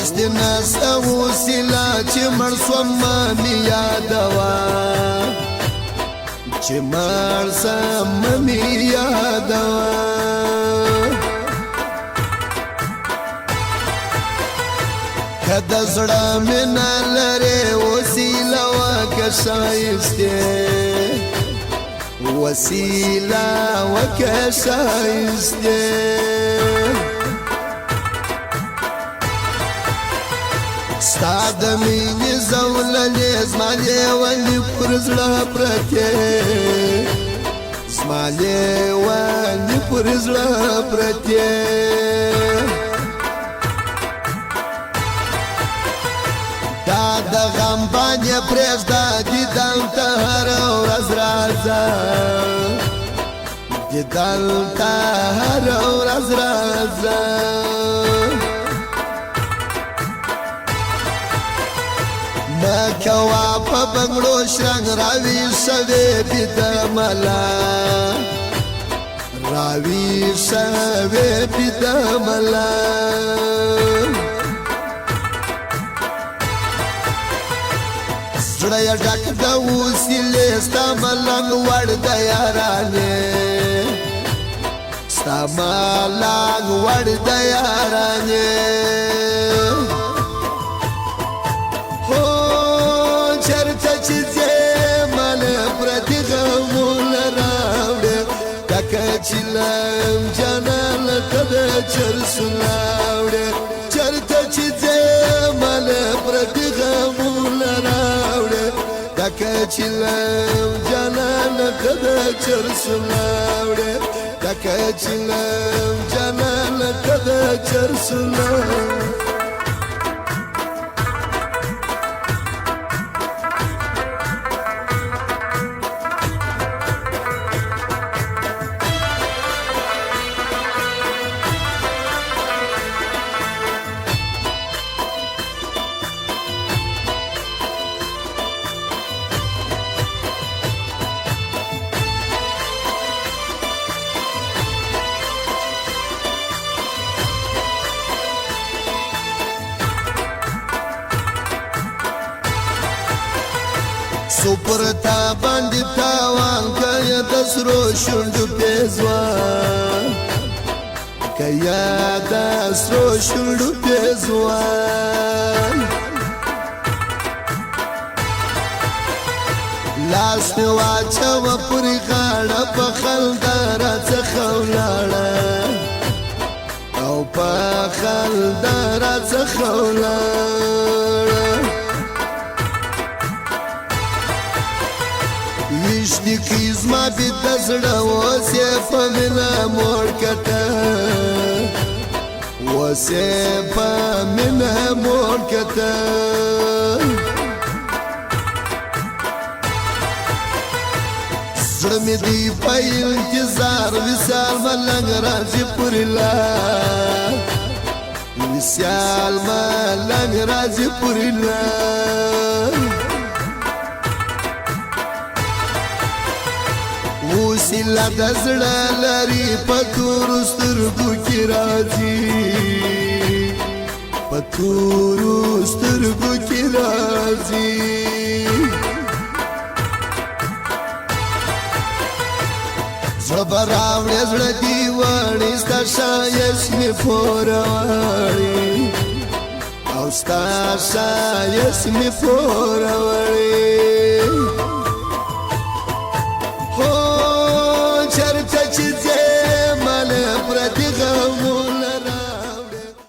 اوس د ناس وسیله چې مړ سوم مې یادوه چې مړ سم مې یادوه که د زړه مینه لرې وسیله وکه ښایسته وسیله وکه ښایسته ستا د مینې زوللې زما لیونې پر زړه پرتې زما لیونې پر زړه پرتې دا د غم باندې پرېږده دیدن ته هره ورځ راځه دیدن ته هره ورځ راځه مکوا په بنګړو شرنګ راویښوې بیده ملا راویښوې بیده ملا زړه یې ډک د وسیلې ستا ملنګ وړ د یارانې ستا ملنګ وړ د یارانې چرته چې ځې ماله پرتې غمونه راوړې ډکه چې لم جانه لکه د چرسونه راوړې چرته چې ځې ماله پرتې غمونه راوړې ډکه چې لم جانه لکه د چرسونه راوړې ډکه چې لم جانه لکه د چرسونه سپر تا باندې تاوان کیا د سرو شونډو پیزوان کیا د سرو شونډو پیزوان لاس می واچوه پورې غاړه په خلده راڅخه ولاړه او په خلده راڅخه ولاړه ویشنی کی زما بیت د زړه اوس یې په مینه موړ کړه اوس یې په مینه موړ کړه زړه مې دی په انتظار وصال ملنګ راځي پورې لار وصال ملنګ راځي پورې لار وسیله د زړه لري په تورو سترګو کې راځي په تورو سترګو کې راځي زړه به راوړې زړه دیوانې ستا ښایست مې پوروړې او ستا ښایست مې پوروړې